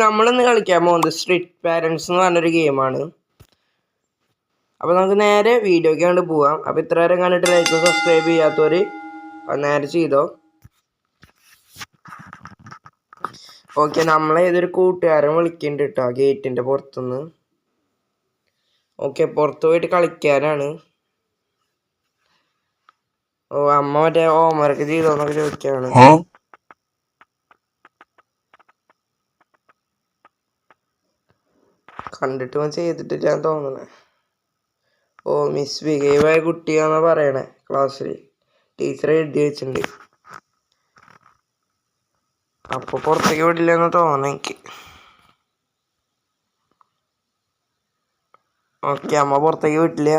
നമ്മളിന്ന് കളിക്കാൻ പോകുന്നത് സ്ട്രീറ്റ് പാരൻസ് എന്ന് പറഞ്ഞൊരു ഗെയിമാണ്. അപ്പോൾ നമുക്ക് നേരെ വീഡിയോയ്ക്ക് കണ്ട് പോവാം. അപ്പോൾ ഇത്ര നേരം കണ്ടിട്ട് ലൈക്ക് സബ്സ്ക്രൈബ് ചെയ്യാത്തവർ നേരെ ചെയ്തോ. ഓക്കെ, നമ്മളെ ഏതൊരു കൂട്ടുകാരൻ വിളിക്കുന്നുണ്ട് കേട്ടോ ഗേറ്റിൻ്റെ പുറത്തുനിന്ന്. ഓക്കെ, പുറത്ത് പോയിട്ട് കളിക്കാനാണ്. ഓ, അമ്മ മറ്റേ ഹോംവർക്ക് ചെയ്തോന്നൊക്കെ ചോദിക്കാണ്. കണ്ടിട്ട് ചെയ്തിട്ടില്ല തോന്നണേ. ഓ, മിസ് ബിഹേവായ കുട്ടിയാന്നാ പറയണേ. ക്ലാസ്സിൽ ടീച്ചർ എഴുതി വെച്ചിട്ടുണ്ട്. അപ്പോൾ പുറത്തേക്ക് വിടില്ലെന്ന് തോന്നണം എനിക്ക്. ഓക്കെ, അമ്മ പുറത്തേക്ക് വിട്ടില്ല.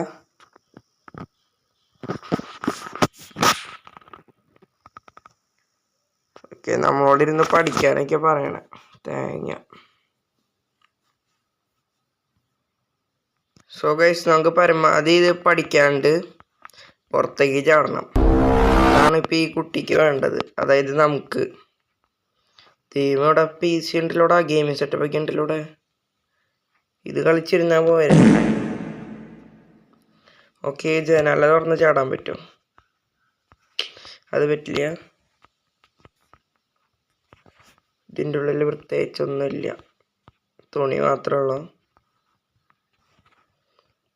ഓക്കെ, നമ്മളോട് ഇരുന്ന് പഠിക്കാനൊക്കെ പറയണേ. തേങ്ങ. സോ ഗൈസ്, നമുക്ക് പരമാവധി ഇത് പഠിക്കാണ്ട് പുറത്തേക്ക് ചാടണം. അതാണ് ഇപ്പം ഈ കുട്ടിക്ക് വേണ്ടത്, അതായത് നമുക്ക്. ഇവിടെ PC ഉണ്ടല്ലോടാ, ഗെയിമിംഗ് സെറ്റപ്പ് ഒക്കെ ഉണ്ടല്ലോടെ. ഇത് കളിച്ചിരുന്നാൽ പോയ. ഓക്കെ, ജനാല തുറന്ന് ചാടാൻ പറ്റും? അത് പറ്റില്ല. ഇതിൻ്റെ ഉള്ളിൽ പ്രത്യേകിച്ചൊന്നുമില്ല, തുണി മാത്രമേ ഉള്ളൂ.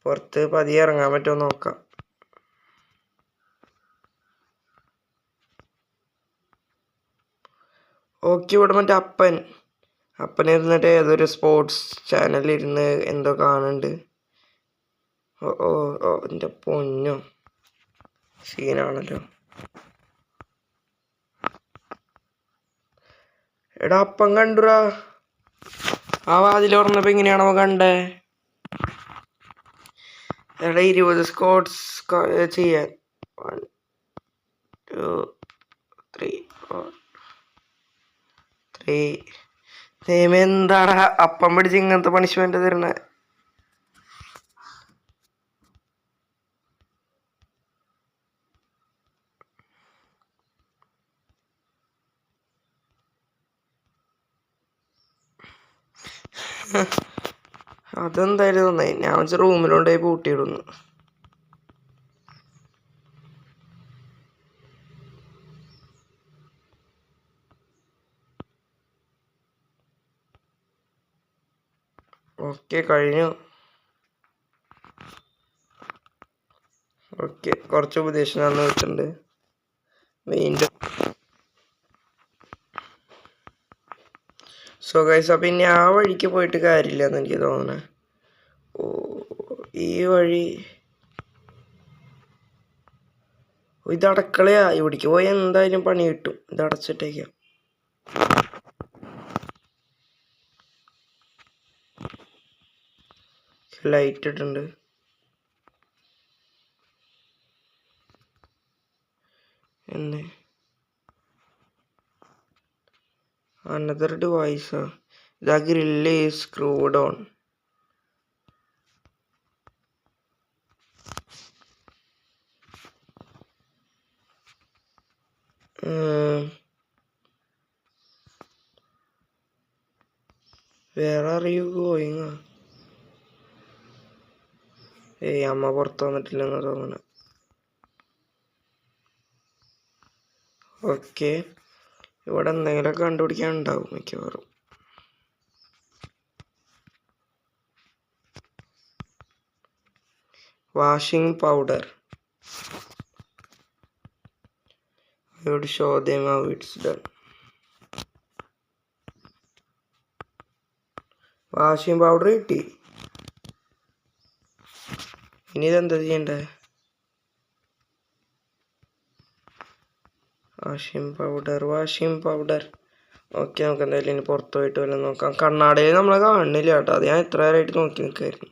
പുറത്ത് പതിയെ ഇറങ്ങാൻ പറ്റുമോ നോക്കാം. ഓക്കെ, ഇവിടെ മറ്റേ അപ്പനിരുന്നിട്ട് ഏതൊരു സ്പോർട്സ് ചാനലിരുന്ന് എന്തോ കാണുന്നുണ്ട്. ഓ ഓ ഓ, എൻ്റെ പൊന്നോ, സീനാണല്ലോ. എടാ, അപ്പം കണ്ടുറാ. ആ വാതിൽ തുറന്നപ്പോ എങ്ങനെയാണോ കണ്ടേ? എടാ, 20 സ്കോട്ട്സ് ചെയ്യാൻ. 1 2 3 4 3. എന്താടാ അപ്പം പിടിച്ച് ഇങ്ങനത്തെ പണിഷ്മെന്റ് തരണേ? അതെന്തായാലും നന്നായി. ഞാൻ വെച്ച റൂമിലുണ്ടായി പൂട്ടിയിടുന്നു. ഓക്കെ, കഴിഞ്ഞു. ഓക്കെ, കുറച്ച് ഉപദേശം തന്നു വെച്ചിട്ടുണ്ട് വീണ്ടും. സോ ഗൈസ്, അപ്പം ഇനി ആ വഴിക്ക് പോയിട്ട് കാര്യമില്ല എന്ന് എനിക്ക് തോന്നണേ. ഓ, ഈ വഴി ഇത് അടക്കളയാ. ഇവിടേക്ക് പോയി എന്തായാലും പണി കിട്ടും. ഇത് അടച്ചിട്ടേക്കാം. ലൈറ്റ് ഇട്ടുണ്ട്. എന്നെ അനദർ ഡിവൈസാ. The grill is screwed on. Where are you going? ഏയ്, അമ്മ പുറത്ത് വന്നിട്ടില്ലെന്ന് തോന്നണ. ഓക്കെ, ഇവിടെ എന്തെങ്കിലുമൊക്കെ കണ്ടുപിടിക്കാൻ ഉണ്ടാവും മിക്കവാറും. Washing powder. I would show them how it's done. Washing powder കിട്ടി. ഇനി ഇതെന്താ ചെയ്യണ്ടേ? Washing powder. ഓക്കെ, നമുക്ക് എന്തായാലും ഇനി പുറത്ത് പോയിട്ട് വല്ലതും നോക്കാം. കണ്ണാടിയിൽ നമ്മളെ കാണുന്നില്ല കേട്ടോ. അത് ഞാൻ എത്ര നേരമായിട്ട് നോക്കി നിൽക്കായിരുന്നു.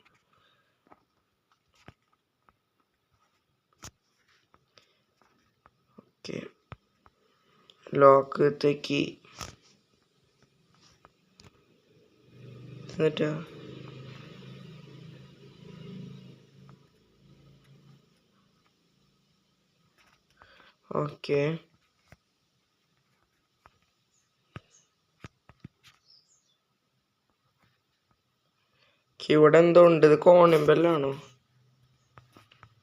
Okay, lock തെക്കി. എന്നിട്ടാ ഓക്കെ, ഇവിടെ എന്തോ ഉണ്ട്. ഇത് കോണിമ്പെല്ലാണോ?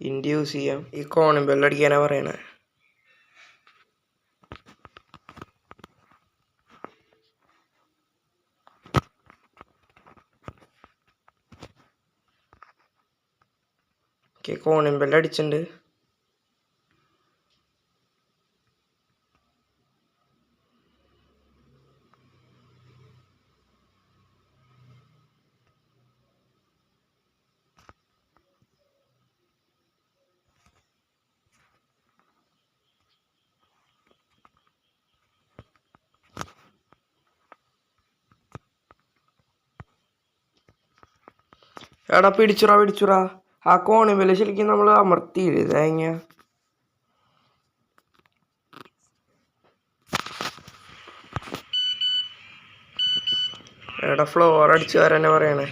ഇൻഡ്യൂസ് ചെയ്യാം. ഈ കോണിമ്പെല്ലടിക്കാനാ പറയണേ. ഓക്കെ, കോണിമ്പെല്ലടിച്ചിട്ടുണ്ട്. എടാ പിടിച്ചുറാ. ആ കോണിമ്പെല്ല് ശരിക്കും നമ്മൾ അമർത്തിയില്ലേ തേങ്ങ? എടാ ഫ്ലോർ അടിച്ചു വരാനെ പറയണേ.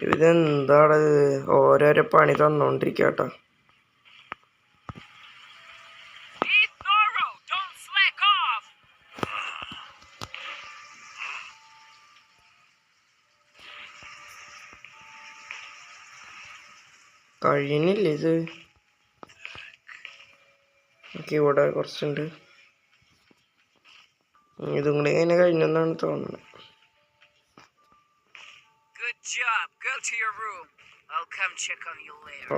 ഇതെന്താണ് ഓരോരോ പണി തന്നോണ്ടിരിക്കട്ടോ. കഴിയുന്നില്ലേ ഇത്? ഓക്കെ, ഇവിടെ കുറച്ചുണ്ട്. ഇതും കൂടി ഇങ്ങനെ കഴിഞ്ഞെന്നാണ് തോന്നുന്നത്.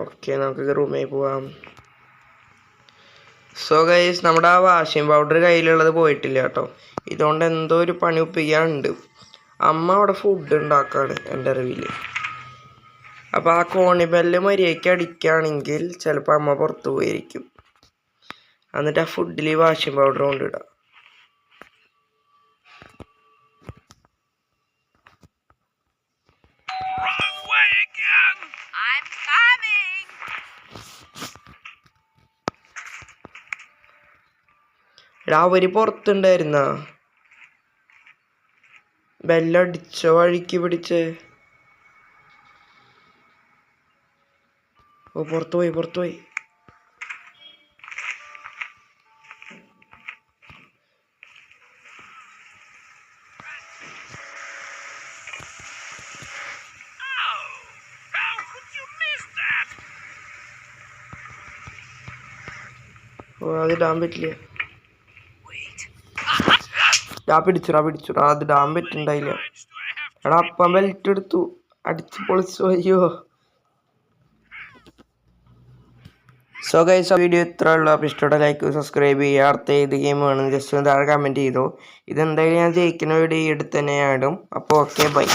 ഓക്കെ, നമുക്ക് റൂമിൽ പോവാം. സോ ഗൈസ്, നമ്മുടെ ആ വാഷിംഗ് പൗഡർ കയ്യിലുള്ളത് പോയിട്ടില്ല കേട്ടോ. ഇതുകൊണ്ട് എന്തോ ഒരു പണി ഒപ്പിക്കാനുണ്ട്. അമ്മ അവിടെ ഫുഡ് ഉണ്ടാക്കാണ് എൻ്റെ അറിവിൽ. അപ്പോൾ ആ കോണിബെല്ല് മര്യാദയ്ക്ക് അടിക്കുകയാണെങ്കിൽ ചിലപ്പോൾ അമ്മ പുറത്ത് പോയിരിക്കും. എന്നിട്ട് ആ ഫുഡിൽ ഈ വാഷിംഗ് പൗഡർ കൊണ്ടിടാം. എടാ, അവര് പുറത്തുണ്ടായിരുന്ന ബെല്ലടിച്ച വഴിക്ക് പിടിച്ച്. ഓ, പുറത്തുപോയി. ഓ, അത് ഇടാൻ പറ്റില്ല. പിടിച്ചുടാ. അത് ഇടാൻ പറ്റുണ്ടായില്ല. എടാ, അപ്പം ബെൽറ്റ് എടുത്തു അടിച്ച് പൊളിച്ചു. അയ്യോ. സോ ഗൈസ്, വീഡിയോ ഇത്ര ഉള്ളൂ. അപ്പോൾ ഇഷ്ടപ്പെട്ട ലൈക്ക്, സബ്സ്ക്രൈബ് ചെയ്യുക. അടുത്ത ഏത് ഗെയിം വേണമെന്ന് ജസ്റ്റ് ഒന്ന് താഴെ കമൻറ്റ് ചെയ്തു. ഇതെന്തായാലും ഞാൻ ജയിക്കുന്ന വീഡിയോ എടുത്ത് തന്നെ ആയിടും. അപ്പോൾ ഓക്കെ, ബൈ.